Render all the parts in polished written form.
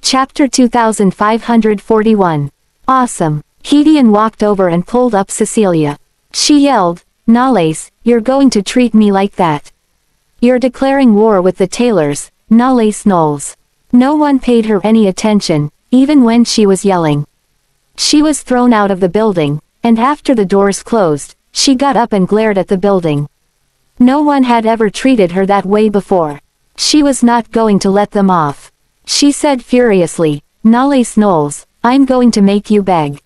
Chapter 2541. Awesome. Gideon walked over and pulled up Cecilia. She yelled, "Nalais, you're going to treat me like that? You're declaring war with the Taylors, Nalais Knowles." No one paid her any attention, even when she was yelling. She was thrown out of the building, and after the doors closed, she got up and glared at the building. No one had ever treated her that way before. She was not going to let them off. She said furiously, "Nalais Knowles, I'm going to make you beg."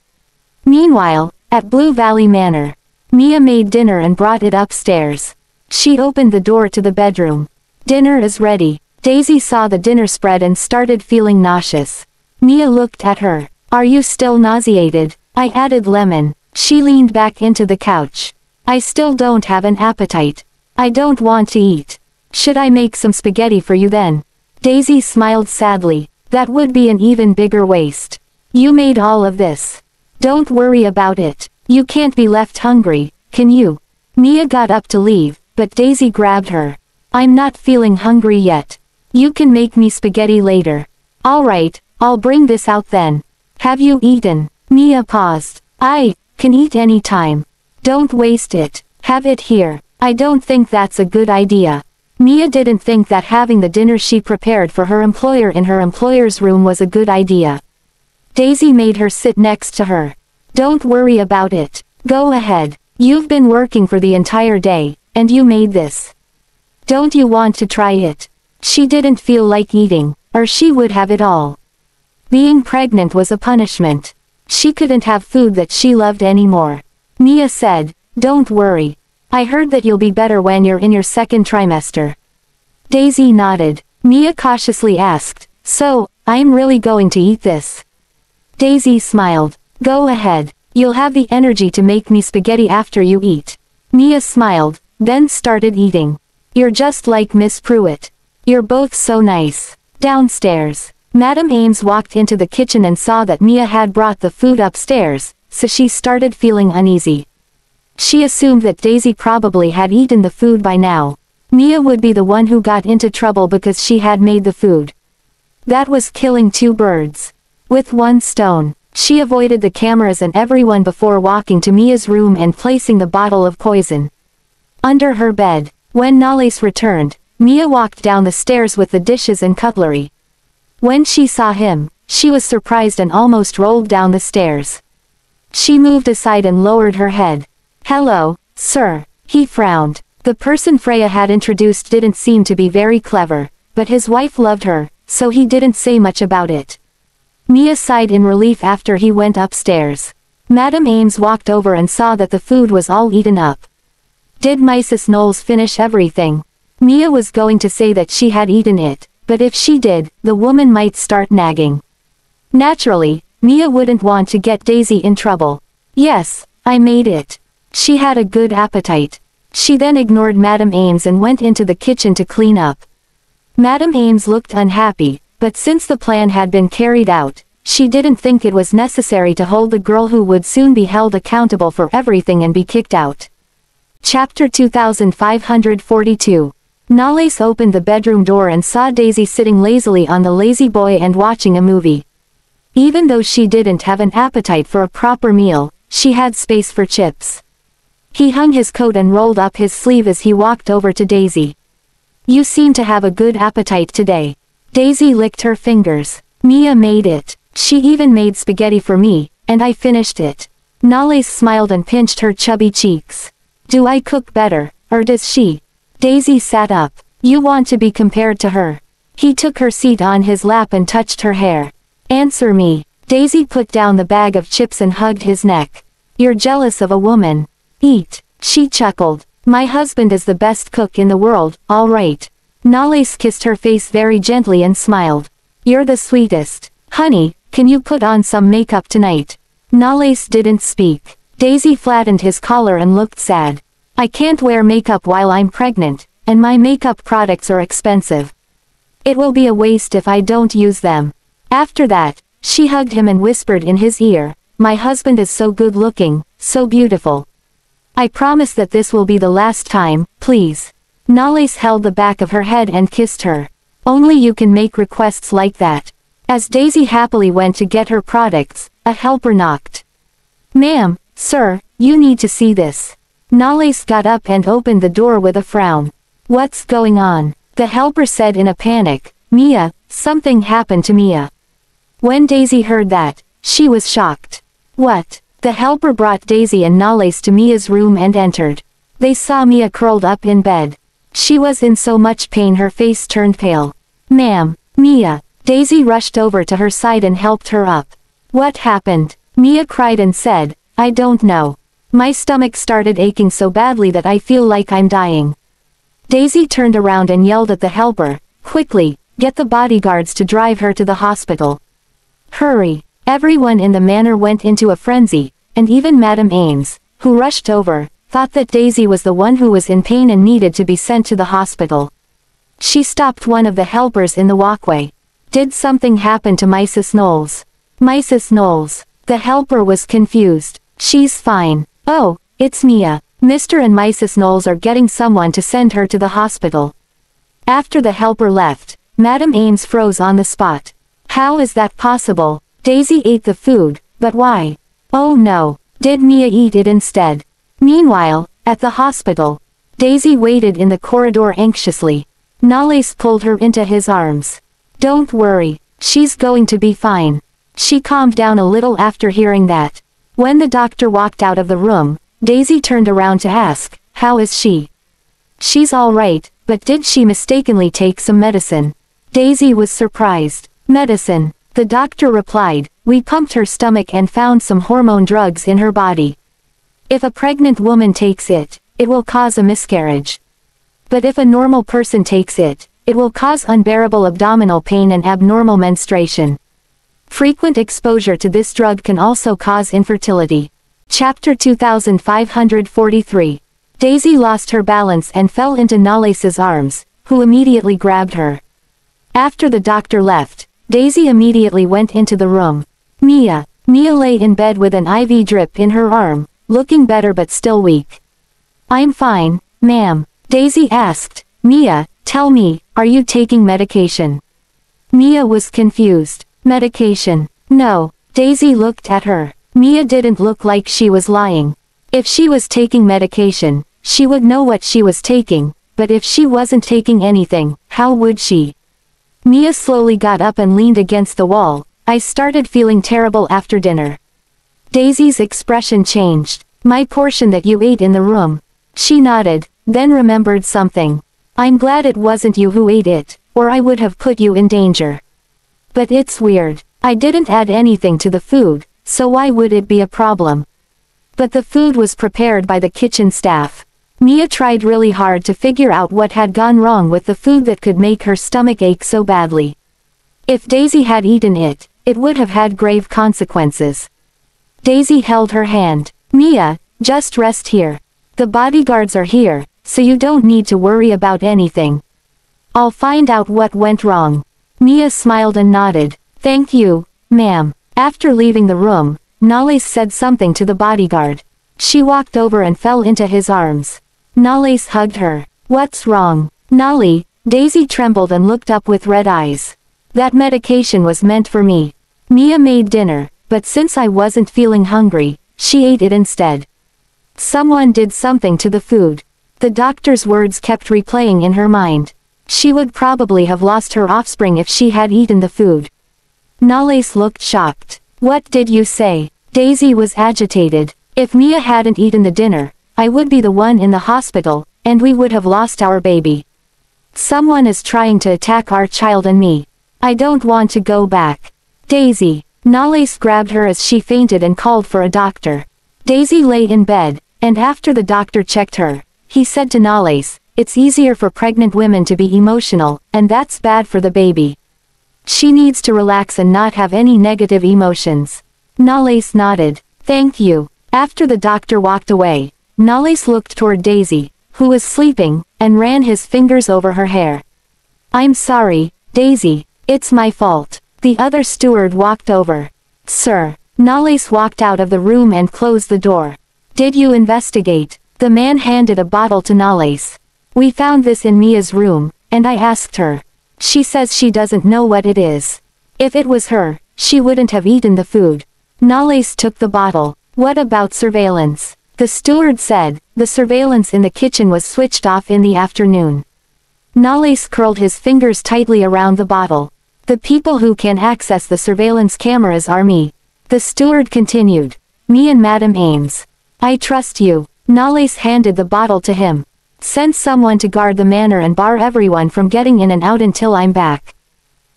Meanwhile, at Blue Valley Manor, Mia made dinner and brought it upstairs. She opened the door to the bedroom. "Dinner is ready." Daisy saw the dinner spread and started feeling nauseous. Mia looked at her. "Are you still nauseated?" "I added lemon." She leaned back into the couch. "I still don't have an appetite. I don't want to eat. Should I make some spaghetti for you then?" Daisy smiled sadly. "That would be an even bigger waste. You made all of this. Don't worry about it. You can't be left hungry, can you?" Mia got up to leave, but Daisy grabbed her. "I'm not feeling hungry yet. You can make me spaghetti later." "All right, I'll bring this out then." "Have you eaten?" Mia paused. "I can eat any time. Don't waste it. Have it here." "I don't think that's a good idea." Mia didn't think that having the dinner she prepared for her employer in her employer's room was a good idea. Daisy made her sit next to her. "Don't worry about it. Go ahead. You've been working for the entire day, and you made this. Don't you want to try it?" She didn't feel like eating, or she would have it all. Being pregnant was a punishment. She couldn't have food that she loved anymore. Mia said, "Don't worry. I heard that you'll be better when you're in your second trimester." Daisy nodded. Mia cautiously asked, "So, I'm really going to eat this?" Daisy smiled. "Go ahead. You'll have the energy to make me spaghetti after you eat." Mia smiled, then started eating. "You're just like Miss Pruitt. You're both so nice." Downstairs, Madam Ames walked into the kitchen and saw that Mia had brought the food upstairs, so she started feeling uneasy. She assumed that Daisy probably had eaten the food by now. Mia would be the one who got into trouble because she had made the food. That was killing two birds with one stone. She avoided the cameras and everyone before walking to Mia's room and placing the bottle of poison under her bed. When Nalais returned, Mia walked down the stairs with the dishes and cutlery. When she saw him, she was surprised and almost rolled down the stairs. She moved aside and lowered her head. "Hello, sir." He frowned. The person Freya had introduced didn't seem to be very clever, but his wife loved her, so he didn't say much about it. Mia sighed in relief after he went upstairs. Madam Ames walked over and saw that the food was all eaten up. Did Mrs. Knowles finish everything? Mia was going to say that she had eaten it, but if she did, the woman might start nagging. Naturally, Mia wouldn't want to get Daisy in trouble. "Yes, I made it." She had a good appetite. She then ignored Madam Ames and went into the kitchen to clean up. Madam Ames looked unhappy, but since the plan had been carried out, she didn't think it was necessary to hold the girl who would soon be held accountable for everything and be kicked out. Chapter 2542. Nalais opened the bedroom door and saw Daisy sitting lazily on the lazy boy and watching a movie. Even though she didn't have an appetite for a proper meal, she had space for chips. He hung his coat and rolled up his sleeve as he walked over to Daisy. "You seem to have a good appetite today." Daisy licked her fingers. "Mia made it. She even made spaghetti for me, and I finished it." Nalais smiled and pinched her chubby cheeks. "Do I cook better, or does she?" Daisy sat up. "You want to be compared to her." He took her seat on his lap and touched her hair. "Answer me." Daisy put down the bag of chips and hugged his neck. "You're jealous of a woman." "Eat." She chuckled. "My husband is the best cook in the world, all right." Nalais kissed her face very gently and smiled. "You're the sweetest. Honey, can you put on some makeup tonight?" Nalais didn't speak. Daisy flattened his collar and looked sad. "I can't wear makeup while I'm pregnant, and my makeup products are expensive. It will be a waste if I don't use them." After that, she hugged him and whispered in his ear, "My husband is so good looking, so beautiful. I promise that this will be the last time, please." Nalais held the back of her head and kissed her. "Only you can make requests like that. As Daisy happily went to get her products, a helper knocked. "Ma'am, sir, you need to see this." Nalais got up and opened the door with a frown. "What's going on?" the helper said in a panic. "Mia, something happened to Mia." When Daisy heard that, she was shocked. "What?" The helper brought Daisy and Nalais to Mia's room and entered. They saw Mia curled up in bed. She was in so much pain her face turned pale. "Ma'am, Mia." Daisy rushed over to her side and helped her up. "What happened?" Mia cried and said, "I don't know. My stomach started aching so badly that I feel like I'm dying." Daisy turned around and yelled at the helper, "Quickly, get the bodyguards to drive her to the hospital. Hurry!" Everyone in the manor went into a frenzy, and even Madame Ames, who rushed over, thought that Daisy was the one who was in pain and needed to be sent to the hospital. She stopped one of the helpers in the walkway. "Did something happen to Mrs. Knowles?" "Mrs. Knowles." The helper was confused. "She's fine." "Oh, it's Mia. Mr. and Mrs. Knowles are getting someone to send her to the hospital." After the helper left, Madame Ames froze on the spot. "How is that possible? Daisy ate the food, but why? Oh no, did Mia eat it instead?" Meanwhile, at the hospital, Daisy waited in the corridor anxiously. Nalais pulled her into his arms. "Don't worry, she's going to be fine." She calmed down a little after hearing that. When the doctor walked out of the room, Daisy turned around to ask, "How is she?" "She's all right, but did she mistakenly take some medicine?" Daisy was surprised. "Medicine?" The doctor replied, "We pumped her stomach and found some hormone drugs in her body. If a pregnant woman takes it, it will cause a miscarriage. But if a normal person takes it, it will cause unbearable abdominal pain and abnormal menstruation. Frequent exposure to this drug can also cause infertility." Chapter 2543. Daisy lost her balance and fell into Nalais's arms, who immediately grabbed her. After the doctor left, Daisy immediately went into the room. Mia lay in bed with an IV drip in her arm, looking better but still weak. "I'm fine, ma'am," Daisy asked. "Mia, tell me, are you taking medication?" Mia was confused. "Medication? No." Daisy looked at her. Mia didn't look like she was lying. If she was taking medication, she would know what she was taking, but if she wasn't taking anything, how would she? Mia slowly got up and leaned against the wall. "I started feeling terrible after dinner." Daisy's expression changed. "My portion that you ate in the room." She nodded, then remembered something. "I'm glad it wasn't you who ate it, or I would have put you in danger. But it's weird. I didn't add anything to the food, so why would it be a problem?" But the food was prepared by the kitchen staff. Mia tried really hard to figure out what had gone wrong with the food that could make her stomach ache so badly. If Daisy had eaten it, it would have had grave consequences. Daisy held her hand. "Mia, just rest here. The bodyguards are here, so you don't need to worry about anything. I'll find out what went wrong." Mia smiled and nodded. "Thank you, ma'am." After leaving the room, Nalais said something to the bodyguard. She walked over and fell into his arms. Nalais hugged her. "What's wrong, Nali?" Daisy trembled and looked up with red eyes. "That medication was meant for me. Mia made dinner, but since I wasn't feeling hungry, she ate it instead. Someone did something to the food." The doctor's words kept replaying in her mind. She would probably have lost her offspring if she had eaten the food. Nalais looked shocked. "What did you say?" Daisy was agitated. "If Mia hadn't eaten the dinner, I would be the one in the hospital, and we would have lost our baby. Someone is trying to attack our child and me. I don't want to go back. Daisy." Nalais grabbed her as she fainted and called for a doctor. Daisy lay in bed, and after the doctor checked her, he said to Nalais, "It's easier for pregnant women to be emotional, and that's bad for the baby. She needs to relax and not have any negative emotions." Nalais nodded. "Thank you." After the doctor walked away, Nalais looked toward Daisy, who was sleeping, and ran his fingers over her hair. "I'm sorry, Daisy. It's my fault." The other steward walked over. "Sir." Nalais walked out of the room and closed the door. "Did you investigate?" The man handed a bottle to Nalais. "We found this in Mia's room, and I asked her. She says she doesn't know what it is. If it was her, she wouldn't have eaten the food. Nalles took the bottle. What about surveillance? The steward said. The surveillance in the kitchen was switched off in the afternoon. Nalles curled his fingers tightly around the bottle. The people who can access the surveillance cameras are me. The steward continued. Me and Madam Ames. I trust you. Nalles handed the bottle to him. Send someone to guard the manor and bar everyone from getting in and out until I'm back.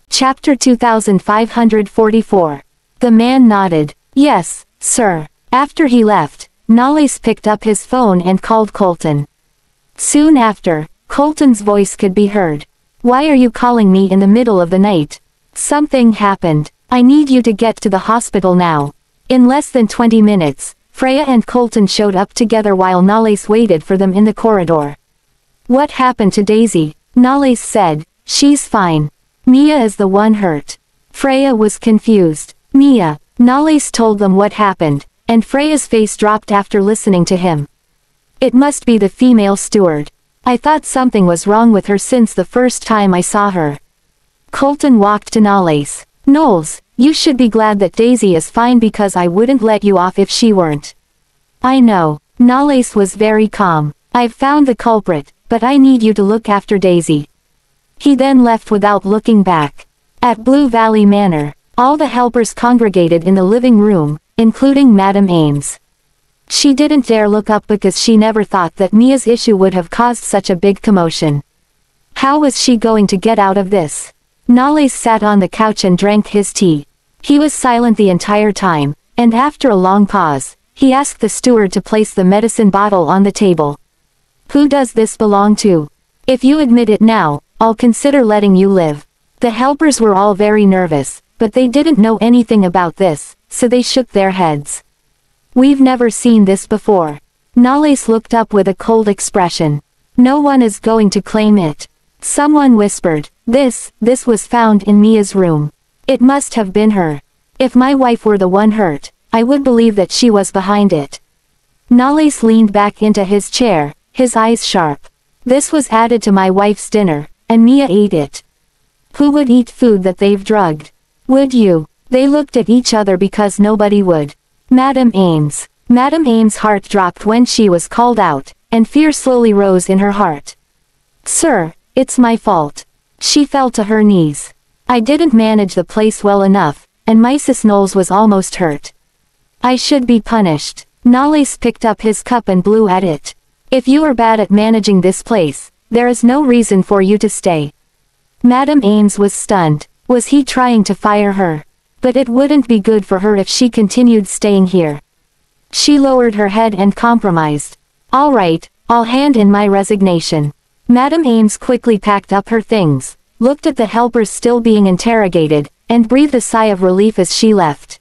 Chapter 2544. The man nodded. Yes, sir. After he left, Nalles picked up his phone and called Colton. Soon after, Colton's voice could be heard. Why are you calling me in the middle of the night? Something happened. I need you to get to the hospital now. In less than 20 minutes, Freya and Colton showed up together while Nalles waited for them in the corridor. What happened to Daisy? Nalles said. She's fine. Mia is the one hurt. Freya was confused. Mia. Nalles told them what happened, and Freya's face dropped after listening to him. It must be the female steward. I thought something was wrong with her since the first time I saw her. Colton walked to Nalles. Knowles, you should be glad that Daisy is fine because I wouldn't let you off if she weren't. I know. Nalles was very calm. I've found the culprit, but I need you to look after Daisy. He then left without looking back. At Blue Valley Manor, all the helpers congregated in the living room, including Madam Ames. She didn't dare look up because she never thought that Mia's issue would have caused such a big commotion. How was she going to get out of this? Nalles sat on the couch and drank his tea. He was silent the entire time, and after a long pause, he asked the steward to place the medicine bottle on the table. Who does this belong to? If you admit it now, I'll consider letting you live. The helpers were all very nervous, but they didn't know anything about this, so they shook their heads. We've never seen this before. Nalles looked up with a cold expression. No one is going to claim it. Someone whispered, this was found in Mia's room. It must have been her. If my wife were the one hurt, I would believe that she was behind it. Nalles leaned back into his chair, his eyes sharp. This was added to my wife's dinner, and Mia ate it. Who would eat food that they've drugged? Would you? They looked at each other because nobody would. Madam Ames. Madam Ames' heart dropped when she was called out, and fear slowly rose in her heart. Sir, it's my fault. She fell to her knees. I didn't manage the place well enough, and Mrs. Knowles was almost hurt. I should be punished. Nalles picked up his cup and blew at it. If you are bad at managing this place, there is no reason for you to stay. Madam Ames was stunned. Was he trying to fire her? But it wouldn't be good for her if she continued staying here. She lowered her head and compromised. All right, I'll hand in my resignation. Madam Ames quickly packed up her things, looked at the helpers still being interrogated, and breathed a sigh of relief as she left.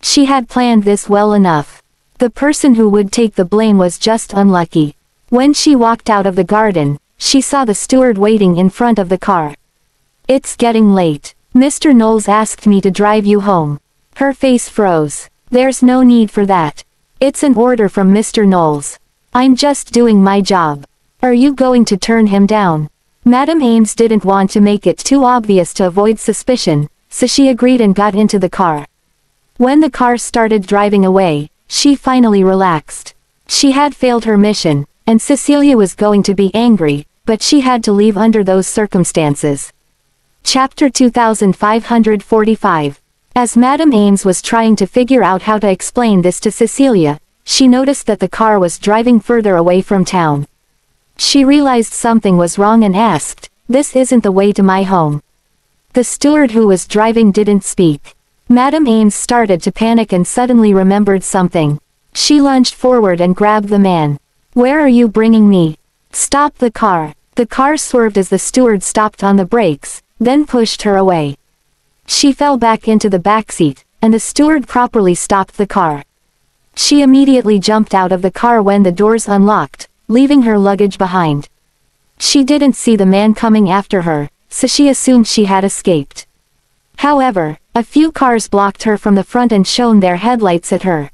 She had planned this well enough. The person who would take the blame was just unlucky. When she walked out of the garden, she saw the steward waiting in front of the car. It's getting late. Mr. Knowles asked me to drive you home. Her face froze. There's no need for that. It's an order from Mr. Knowles. I'm just doing my job. Are you going to turn him down? Madam Ames didn't want to make it too obvious to avoid suspicion, so she agreed and got into the car. When the car started driving away, she finally relaxed. She had failed her mission, and Cecilia was going to be angry, but she had to leave under those circumstances. Chapter 2545. As Madam Ames was trying to figure out how to explain this to Cecilia, she noticed that the car was driving further away from town. She realized something was wrong and asked, "This isn't the way to my home." The steward who was driving didn't speak. Madam Ames started to panic and suddenly remembered something. She lunged forward and grabbed the man. "Where are you bringing me?" "Stop the car." The car swerved as the steward stopped on the brakes, then pushed her away. She fell back into the back seat, and the steward properly stopped the car. She immediately jumped out of the car when the doors unlocked, leaving her luggage behind. She didn't see the man coming after her, so she assumed she had escaped. However, a few cars blocked her from the front and shone their headlights at her.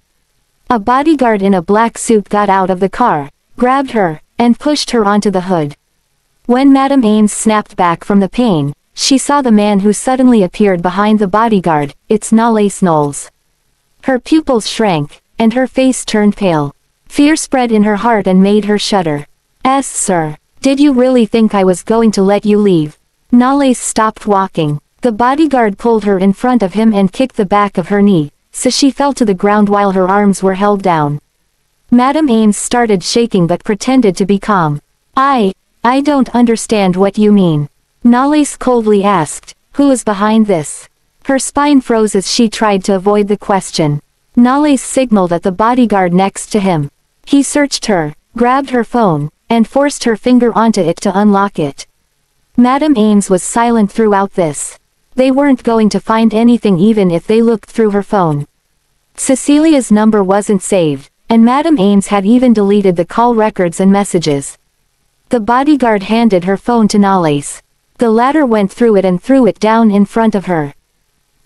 A bodyguard in a black suit got out of the car, grabbed her, and pushed her onto the hood. When Madam Ames snapped back from the pain, she saw the man who suddenly appeared behind the bodyguard. It's Nalais Knowles. Her pupils shrank, and her face turned pale. Fear spread in her heart and made her shudder. Sir. Did you really think I was going to let you leave? Nalais stopped walking. The bodyguard pulled her in front of him and kicked the back of her knee, so she fell to the ground while her arms were held down. Madame Ames started shaking but pretended to be calm. I don't understand what you mean. Nalais coldly asked, who is behind this? Her spine froze as she tried to avoid the question. Nalais signaled at the bodyguard next to him. He searched her, grabbed her phone, and forced her finger onto it to unlock it. Madame Ames was silent throughout this. They weren't going to find anything even if they looked through her phone. Cecilia's number wasn't saved, and Madame Ames had even deleted the call records and messages. The bodyguard handed her phone to Nalais. The latter went through it and threw it down in front of her.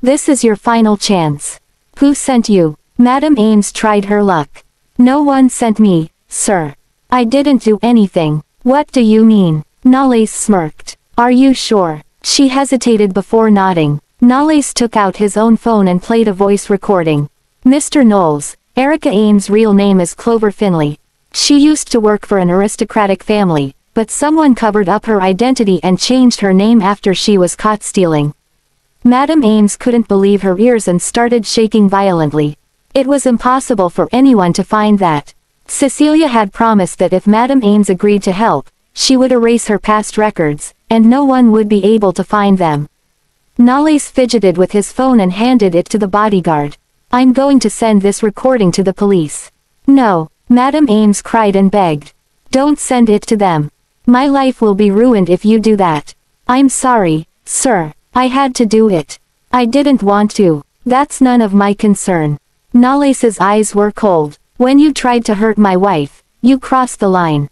This is your final chance. Who sent you? Madame Ames tried her luck. No one sent me, sir. I didn't do anything. What do you mean? Nalais smirked. Are you sure? She hesitated before nodding. Nalais took out his own phone and played a voice recording. Mr. Knowles, Erica Ames' real name is Clover Finley. She used to work for an aristocratic family, but someone covered up her identity and changed her name after she was caught stealing. Madame Ames couldn't believe her ears and started shaking violently. It was impossible for anyone to find that. Cecilia had promised that if Madame Ames agreed to help, she would erase her past records, and no one would be able to find them. Nalais fidgeted with his phone and handed it to the bodyguard. I'm going to send this recording to the police. No, Madame Ames cried and begged. Don't send it to them. My life will be ruined if you do that. I'm sorry, sir. I had to do it. I didn't want to. That's none of my concern. Nalais's eyes were cold. When you tried to hurt my wife, you crossed the line.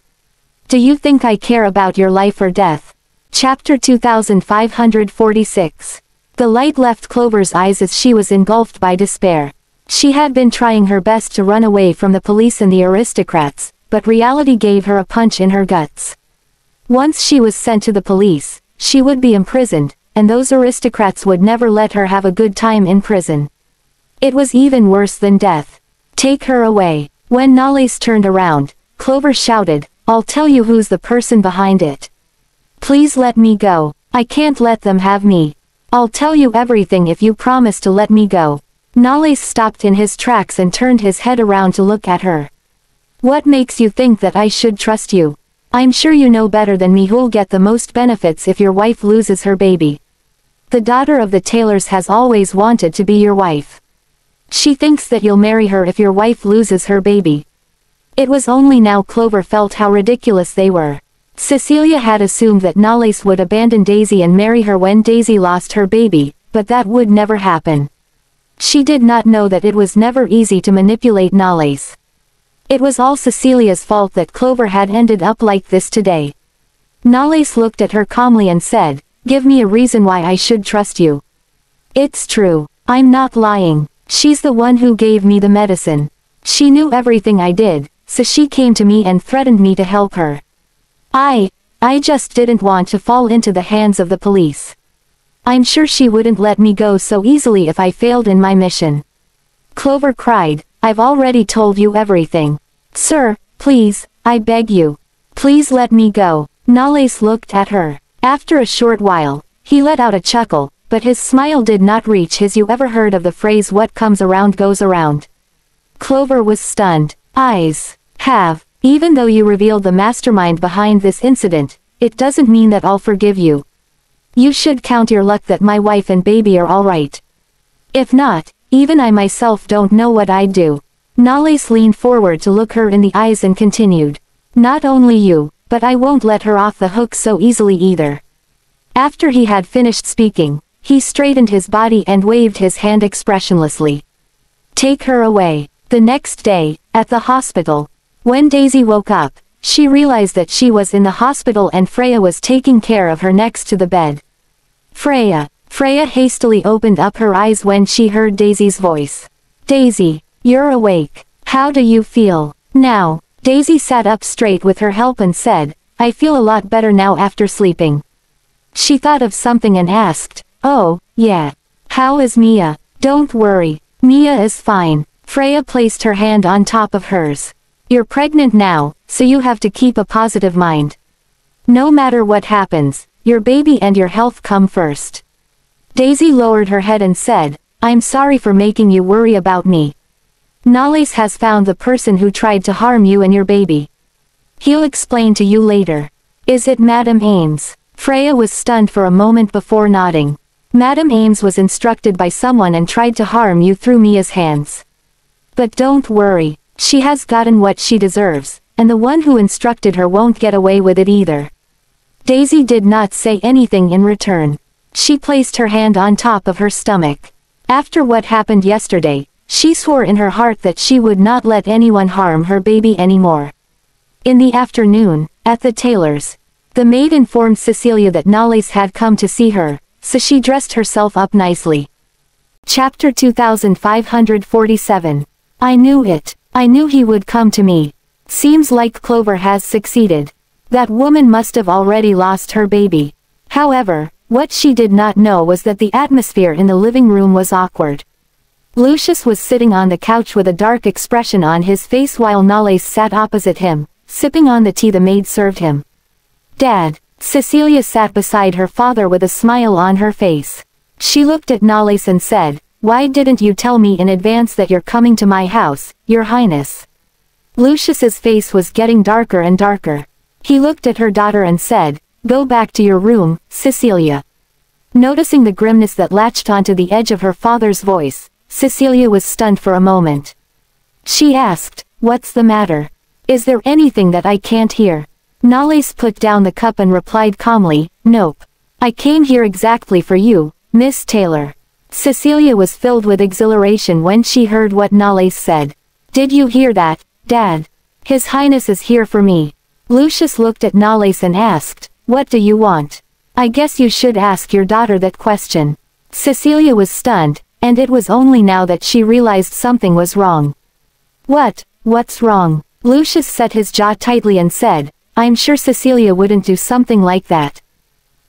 Do you think I care about your life or death? Chapter 2546. The light left Clover's eyes as she was engulfed by despair. She had been trying her best to run away from the police and the aristocrats, but reality gave her a punch in her guts. Once she was sent to the police, she would be imprisoned, and those aristocrats would never let her have a good time in prison. It was even worse than death. Take her away. When Nalais turned around, Clover shouted, I'll tell you who's the person behind it. Please let me go. I can't let them have me. I'll tell you everything if you promise to let me go. Nalais stopped in his tracks and turned his head around to look at her. What makes you think that I should trust you? I'm sure you know better than me who'll get the most benefits if your wife loses her baby. The daughter of the Taylors has always wanted to be your wife. She thinks that you'll marry her if your wife loses her baby. It was only now Clover felt how ridiculous they were. Cecilia had assumed that Nalais would abandon Daisy and marry her when Daisy lost her baby, but that would never happen. She did not know that it was never easy to manipulate Nalais. It was all Cecilia's fault that Clover had ended up like this today. Nalais looked at her calmly and said, Give me a reason why I should trust you. It's true. I'm not lying. She's the one who gave me the medicine. She knew everything I did, so she came to me and threatened me to help her. I just didn't want to fall into the hands of the police. I'm sure she wouldn't let me go so easily if I failed in my mission. Clover cried, I've already told you everything. Sir, please, I beg you. Please let me go. Nalais looked at her. After a short while, he let out a chuckle, but his smile did not reach his. You ever heard of the phrase what comes around goes around? Clover was stunned. Even though you revealed the mastermind behind this incident, it doesn't mean that I'll forgive you. You should count your luck that my wife and baby are alright. If not, even I myself don't know what I'd do. Nalais leaned forward to look her in the eyes and continued. Not only you, but I won't let her off the hook so easily either. After he had finished speaking, he straightened his body and waved his hand expressionlessly. Take her away. The next day, at the hospital, when Daisy woke up, she realized that she was in the hospital and Freya was taking care of her next to the bed. Freya hastily opened up her eyes when she heard Daisy's voice. Daisy, you're awake. How do you feel now? Daisy sat up straight with her help and said, I feel a lot better now after sleeping. She thought of something and asked, "Oh, yeah. How is Mia?" "Don't worry. Mia is fine." Freya placed her hand on top of hers. "You're pregnant now, so you have to keep a positive mind. No matter what happens, your baby and your health come first." Daisy lowered her head and said, "I'm sorry for making you worry about me. Nalles has found the person who tried to harm you and your baby. He'll explain to you later." "Is it Madame Ames?" Freya was stunned for a moment before nodding. "Madame Ames was instructed by someone and tried to harm you through Mia's hands. But don't worry, she has gotten what she deserves, and the one who instructed her won't get away with it either." Daisy did not say anything in return. She placed her hand on top of her stomach. After what happened yesterday, she swore in her heart that she would not let anyone harm her baby anymore. In the afternoon, at the tailor's, the maid informed Cecilia that Nalles had come to see her, so she dressed herself up nicely. Chapter 2547. I knew it. I knew he would come to me. Seems like Clover has succeeded. That woman must have already lost her baby. However, what she did not know was that the atmosphere in the living room was awkward. Lucius was sitting on the couch with a dark expression on his face while Nalles sat opposite him, sipping on the tea the maid served him. "Dad." Cecilia sat beside her father with a smile on her face. She looked at Nalles and said, "Why didn't you tell me in advance that you're coming to my house, Your Highness?" Lucius's face was getting darker and darker. He looked at her daughter and said, "Go back to your room, Cecilia." Noticing the grimness that latched onto the edge of her father's voice, Cecilia was stunned for a moment. She asked, "What's the matter? Is there anything that I can't hear?" Nalles put down the cup and replied calmly, "Nope. I came here exactly for you, Miss Taylor." Cecilia was filled with exhilaration when she heard what Nalles said. "Did you hear that, Dad? His Highness is here for me." Lucius looked at Nalles and asked, "What do you want?" "I guess you should ask your daughter that question." Cecilia was stunned, and it was only now that she realized something was wrong. What's wrong?" Lucius set his jaw tightly and said, "I'm sure Cecilia wouldn't do something like that."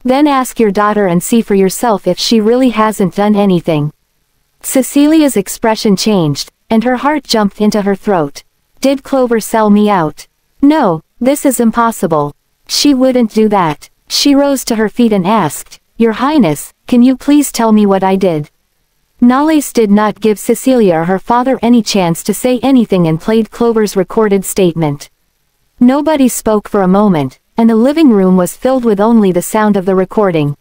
"Then ask your daughter and see for yourself if she really hasn't done anything." Cecilia's expression changed, and her heart jumped into her throat. "Did Clover sell me out?" "No, this is impossible. She wouldn't do that." She rose to her feet and asked, "Your Highness, can you please tell me what I did?" Nalles did not give Cecilia or her father any chance to say anything and played Clover's recorded statement. Nobody spoke for a moment, and the living room was filled with only the sound of the recording.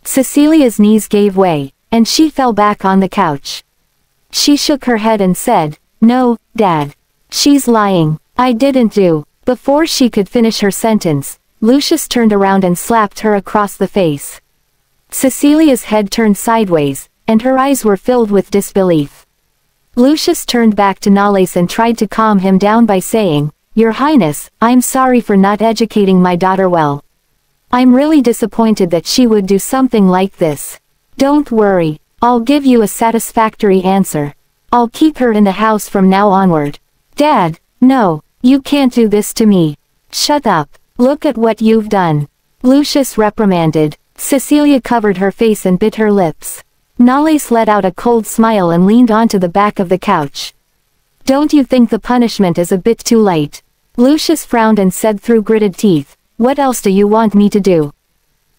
Cecilia's knees gave way, and she fell back on the couch. She shook her head and said, "No, Dad. She's lying. I didn't do." Before she could finish her sentence, Lucius turned around and slapped her across the face. Cecilia's head turned sideways, and her eyes were filled with disbelief. Lucius turned back to Nalles and tried to calm him down by saying, "Your Highness, I'm sorry for not educating my daughter well. I'm really disappointed that she would do something like this. Don't worry, I'll give you a satisfactory answer. I'll keep her in the house from now onward." "Dad, no, you can't do this to me." "Shut up. Look at what you've done," Lucius reprimanded. Cecilia covered her face and bit her lips. Nalles let out a cold smile and leaned onto the back of the couch. "Don't you think the punishment is a bit too light?" Lucius frowned and said through gritted teeth, "What else do you want me to do?"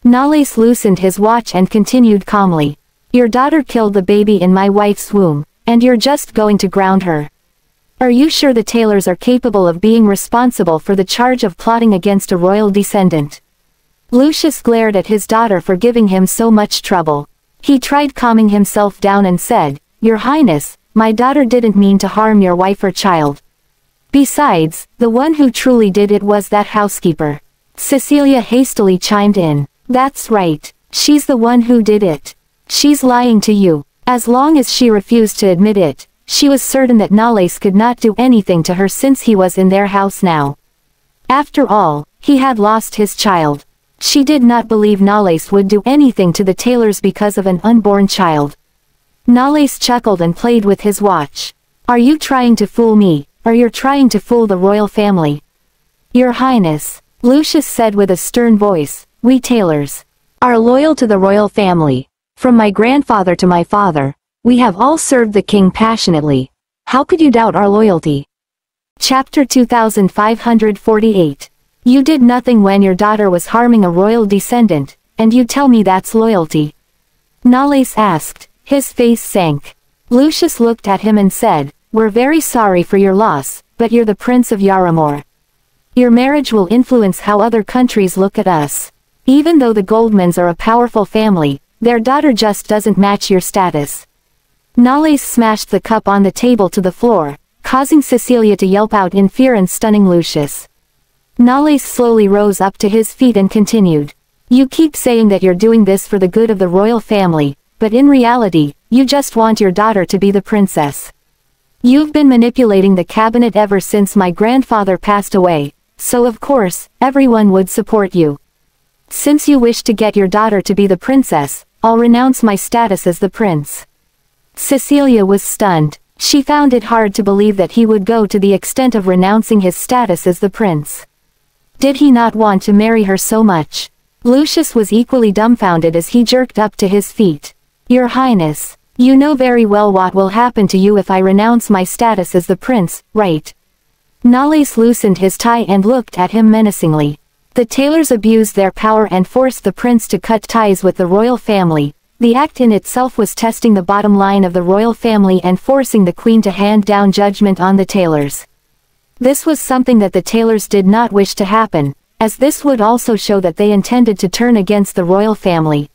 Nalles loosened his watch and continued calmly. "Your daughter killed the baby in my wife's womb, and you're just going to ground her. Are you sure the Taylors are capable of being responsible for the charge of plotting against a royal descendant?" Lucius glared at his daughter for giving him so much trouble. He tried calming himself down and said, "Your Highness, my daughter didn't mean to harm your wife or child. Besides, the one who truly did it was that housekeeper." Cecilia hastily chimed in. "That's right. She's the one who did it. She's lying to you." As long as she refused to admit it, she was certain that Nalles could not do anything to her since he was in their house now. After all, he had lost his child. She did not believe Nalles would do anything to the Taylors because of an unborn child. Nalles chuckled and played with his watch. "Are you trying to fool me, or you're trying to fool the royal family?" "Your Highness," Lucius said with a stern voice, "we Taylors are loyal to the royal family. From my grandfather to my father, we have all served the king passionately. How could you doubt our loyalty? Chapter 2548. You did nothing when your daughter was harming a royal descendant, and you tell me that's loyalty? Nalais asked. His face sank. Lucius looked at him and said, We're very sorry for your loss, but you're the Prince of Yaramore. Your marriage will influence how other countries look at us. Even though the Goldmans are a powerful family, their daughter just doesn't match your status. Nalais smashed the cup on the table to the floor, causing Cecilia to yelp out in fear and stunning Lucius. Nalais slowly rose up to his feet and continued. You keep saying that you're doing this for the good of the royal family, but in reality, you just want your daughter to be the princess. You've been manipulating the cabinet ever since my grandfather passed away, so of course, everyone would support you. Since you wish to get your daughter to be the princess, I'll renounce my status as the prince. Cecilia was stunned. She found it hard to believe that he would go to the extent of renouncing his status as the prince. Did he not want to marry her so much? Lucius was equally dumbfounded as he jerked up to his feet. Your Highness, you know very well what will happen to you if I renounce my status as the prince, right? Nalais loosened his tie and looked at him menacingly. The Taylors abused their power and forced the prince to cut ties with the royal family. The act in itself was testing the bottom line of the royal family and forcing the queen to hand down judgment on the Taylors. This was something that the Taylors did not wish to happen, as this would also show that they intended to turn against the royal family.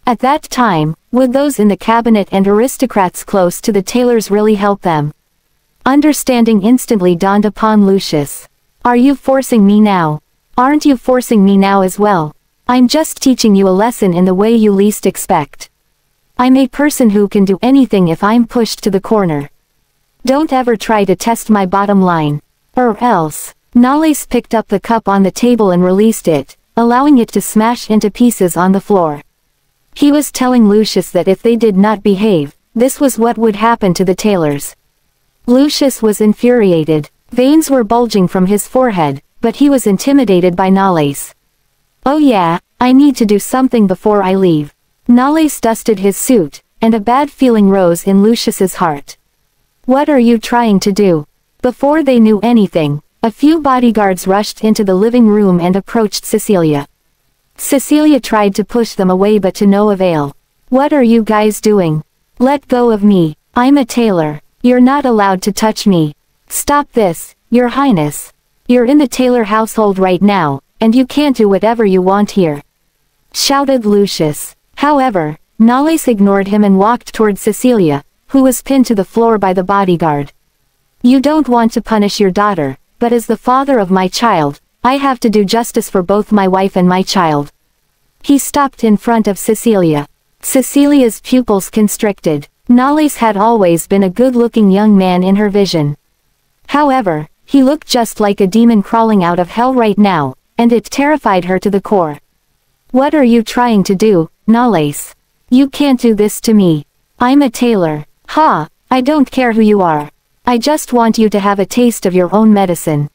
At that time, would those in the cabinet and aristocrats close to the Taylors really help them? Understanding instantly dawned upon Lucius. Are you forcing me now? Aren't you forcing me now as well? I'm just teaching you a lesson in the way you least expect. I'm a person who can do anything if I'm pushed to the corner. Don't ever try to test my bottom line. Or else. Nalais picked up the cup on the table and released it, allowing it to smash into pieces on the floor. He was telling Lucius that if they did not behave, this was what would happen to the Taylors. Lucius was infuriated. Veins were bulging from his forehead, but he was intimidated by Nalais. Oh yeah, I need to do something before I leave. Nalais dusted his suit, and a bad feeling rose in Lucius's heart. What are you trying to do? Before they knew anything, a few bodyguards rushed into the living room and approached Cecilia. Cecilia tried to push them away but to no avail. What are you guys doing? Let go of me. I'm a Taylor. You're not allowed to touch me. Stop this, Your Highness. You're in the Taylor household right now, and you can't do whatever you want here. Shouted Lucius. However, Nalais ignored him and walked toward Cecilia, who was pinned to the floor by the bodyguard. You don't want to punish your daughter, but as the father of my child, I have to do justice for both my wife and my child. He stopped in front of Cecilia. Cecilia's pupils constricted. Nalais had always been a good-looking young man in her vision. However, he looked just like a demon crawling out of hell right now, and it terrified her to the core. What are you trying to do, Nalais? You can't do this to me. I'm a Taylor. Ha! I don't care who you are. I just want you to have a taste of your own medicine.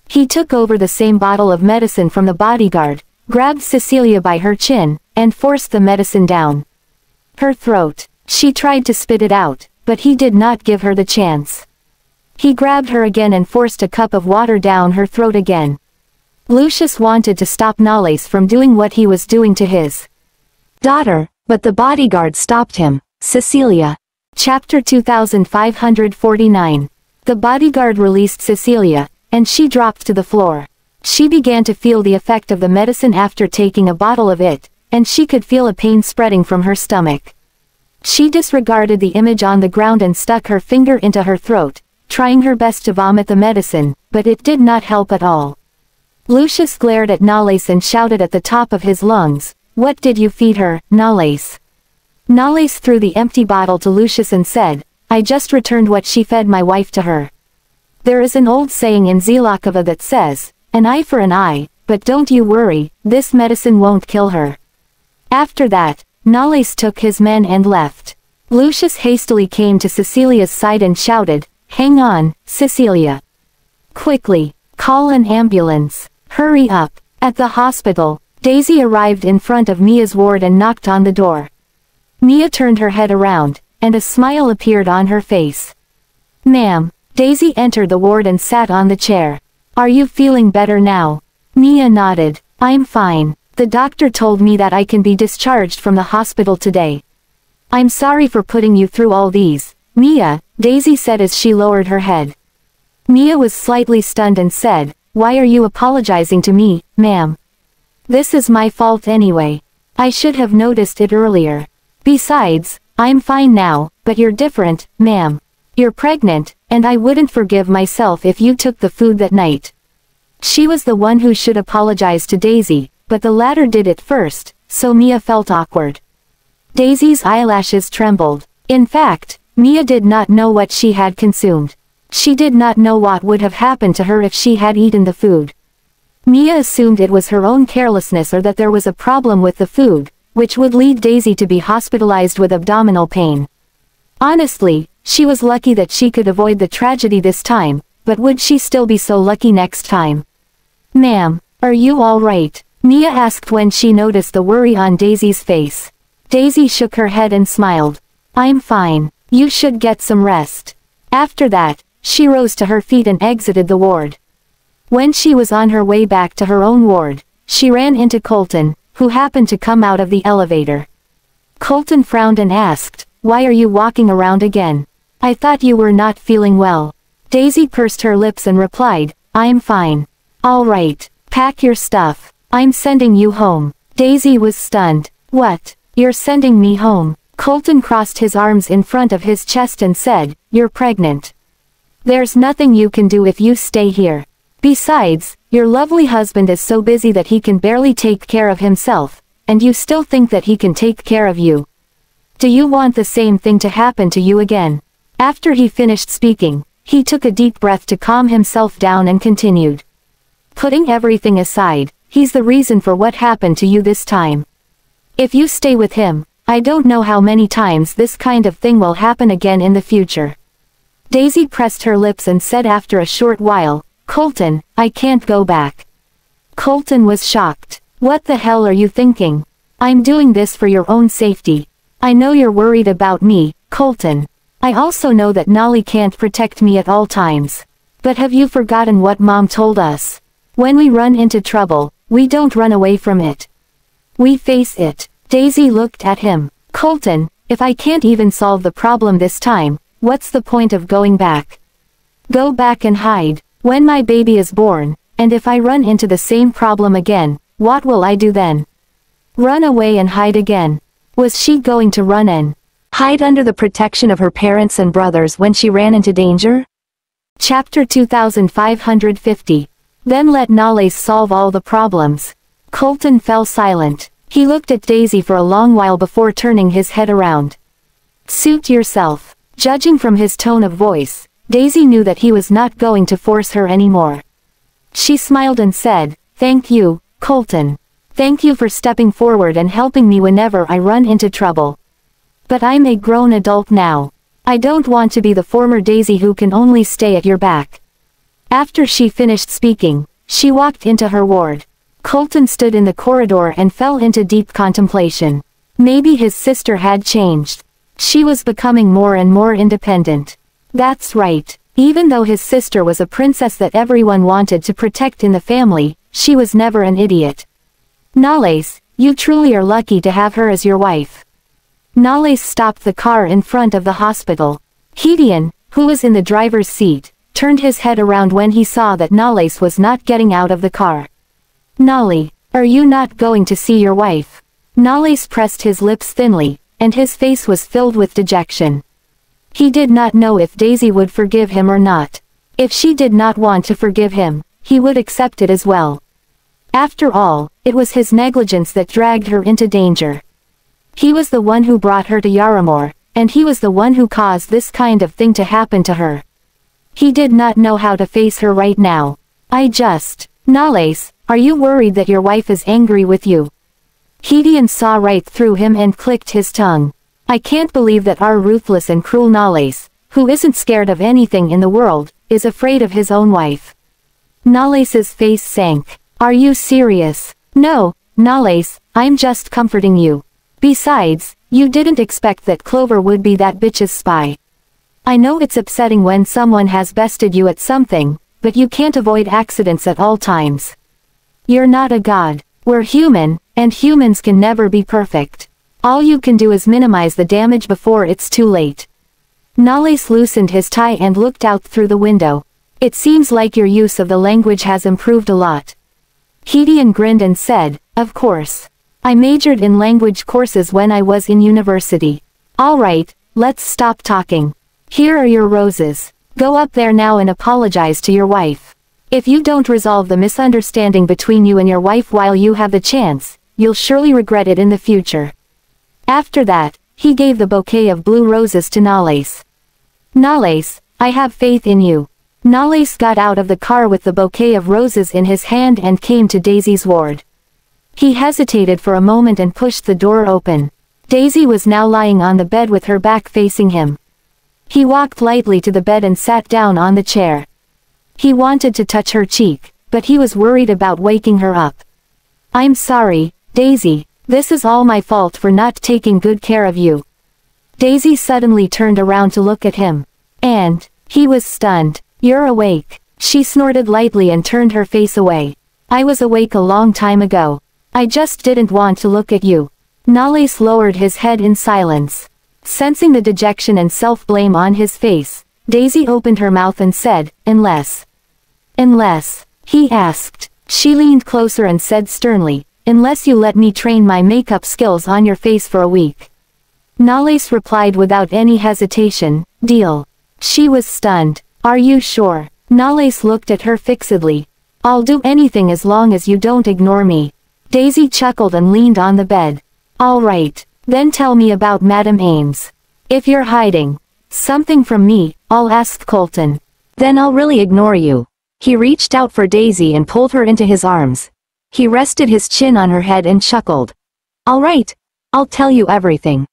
He took over the same bottle of medicine from the bodyguard, grabbed Cecilia by her chin, and forced the medicine down her throat. She tried to spit it out, but he did not give her the chance. He grabbed her again and forced a cup of water down her throat again. Lucius wanted to stop Nalais from doing what he was doing to his daughter, but the bodyguard stopped him. Cecilia. Chapter 2549. The bodyguard released Cecilia, and she dropped to the floor. She began to feel the effect of the medicine after taking a bottle of it, and she could feel a pain spreading from her stomach. She disregarded the image on the ground and stuck her finger into her throat, trying her best to vomit the medicine, but it did not help at all. Lucius glared at Nalais and shouted at the top of his lungs, "What did you feed her, Nalais?" Nalais threw the empty bottle to Lucius and said, "I just returned what she fed my wife to her." There is an old saying in Zelakova that says, "An eye for an eye," but don't you worry, this medicine won't kill her. After that, Nalais took his men and left. Lucius hastily came to Cecilia's side and shouted, "Hang on, Cecilia. Quickly, call an ambulance. Hurry up." At the hospital, Daisy arrived in front of Mia's ward and knocked on the door. Mia turned her head around, and a smile appeared on her face. "Ma'am." Daisy entered the ward and sat on the chair. "Are you feeling better now?" Mia nodded. "I'm fine. The doctor told me that I can be discharged from the hospital today." "I'm sorry for putting you through all these, Mia," Daisy said as she lowered her head. Mia was slightly stunned and said, "Why are you apologizing to me, ma'am? This is my fault anyway. I should have noticed it earlier. Besides, I'm fine now, but you're different, ma'am. You're pregnant, and I wouldn't forgive myself if you took the food that night." She was the one who should apologize to Daisy, but the latter did it first, so Mia felt awkward. Daisy's eyelashes trembled. In fact, Mia did not know what she had consumed. She did not know what would have happened to her if she had eaten the food. Mia assumed it was her own carelessness or that there was a problem with the food, which would lead Daisy to be hospitalized with abdominal pain. Honestly, she was lucky that she could avoid the tragedy this time, but would she still be so lucky next time? "Ma'am, are you all right?" Mia asked when she noticed the worry on Daisy's face. Daisy shook her head and smiled. "I'm fine. You should get some rest." After that, she rose to her feet and exited the ward. When she was on her way back to her own ward, she ran into Colton, who happened to come out of the elevator. Colton frowned and asked, "Why are you walking around again? I thought you were not feeling well." Daisy pursed her lips and replied, "I'm fine." "All right, pack your stuff. I'm sending you home." Daisy was stunned. "What? You're sending me home?" Colton crossed his arms in front of his chest and said, "You're pregnant. There's nothing you can do if you stay here. Besides, your lovely husband is so busy that he can barely take care of himself, and you still think that he can take care of you. Do you want the same thing to happen to you again?" After he finished speaking, he took a deep breath to calm himself down and continued. "Putting everything aside, he's the reason for what happened to you this time. If you stay with him, I don't know how many times this kind of thing will happen again in the future." Daisy pressed her lips and said after a short while, "Colton, I can't go back." Colton was shocked. "What the hell are you thinking? I'm doing this for your own safety. I know you're worried about me, Colton. I also know that Nolly can't protect me at all times. But have you forgotten what Mom told us? When we run into trouble, we don't run away from it. We face it." Daisy looked at him. "Colton, if I can't even solve the problem this time, what's the point of going back? Go back and hide. When my baby is born, and if I run into the same problem again, what will I do then? Run away and hide again?" Was she going to run and hide under the protection of her parents and brothers when she ran into danger? Chapter 2550. Then let Nolly solve all the problems. Colton fell silent. He looked at Daisy for a long while before turning his head around. "Suit yourself." Judging from his tone of voice, Daisy knew that he was not going to force her anymore. She smiled and said, "Thank you, Colton. Thank you for stepping forward and helping me whenever I run into trouble. But I'm a grown adult now. I don't want to be the former Daisy who can only stay at your back." After she finished speaking, she walked into her ward. Colton stood in the corridor and fell into deep contemplation. Maybe his sister had changed. She was becoming more and more independent. That's right. Even though his sister was a princess that everyone wanted to protect in the family, she was never an idiot. "Nolles, you truly are lucky to have her as your wife." Nolles stopped the car in front of the hospital. Gideon, who was in the driver's seat, turned his head around when he saw that Nolles was not getting out of the car. "Nolly, are you not going to see your wife?" Nolles pressed his lips thinly, and his face was filled with dejection. He did not know if Daisy would forgive him or not. If she did not want to forgive him, he would accept it as well. After all, it was his negligence that dragged her into danger. He was the one who brought her to Yaramore, and he was the one who caused this kind of thing to happen to her. He did not know how to face her right now. Nolles, are you worried that your wife is angry with you?" Gideon saw right through him and clicked his tongue. "I can't believe that our ruthless and cruel Nolles, who isn't scared of anything in the world, is afraid of his own wife." Nolles's face sank. "Are you serious?" "No, Nalace, I'm just comforting you. Besides, you didn't expect that Clover would be that bitch's spy. I know it's upsetting when someone has bested you at something, but you can't avoid accidents at all times. You're not a god. We're human, and humans can never be perfect. All you can do is minimize the damage before it's too late. Nalace loosened his tie and looked out through the window. It seems like your use of the language has improved a lot. Gideon grinned and said, of course. I majored in language courses when I was in university. Alright, let's stop talking. Here are your roses. Go up there now and apologize to your wife. If you don't resolve the misunderstanding between you and your wife while you have the chance, you'll surely regret it in the future. After that, he gave the bouquet of blue roses to Nalace. Nalace, I have faith in you. Nalace got out of the car with the bouquet of roses in his hand and came to Daisy's ward. He hesitated for a moment and pushed the door open. Daisy was now lying on the bed with her back facing him. He walked lightly to the bed and sat down on the chair. He wanted to touch her cheek, but he was worried about waking her up. I'm sorry, Daisy, this is all my fault for not taking good care of you. Daisy suddenly turned around to look at him. And, he was stunned. You're awake. She snorted lightly and turned her face away. I was awake a long time ago. I just didn't want to look at you. Nalace lowered his head in silence. Sensing the dejection and self-blame on his face, Daisy opened her mouth and said, Unless, he asked. She leaned closer and said sternly, unless you let me train my makeup skills on your face for a week. Nalace replied without any hesitation, deal. She was stunned. Are you sure? Nalace looked at her fixedly. I'll do anything as long as you don't ignore me. Daisy chuckled and leaned on the bed. All right, then tell me about Madam Ames. If you're hiding something from me, I'll ask Colton. Then I'll really ignore you. He reached out for Daisy and pulled her into his arms. He rested his chin on her head and chuckled. All right, I'll tell you everything.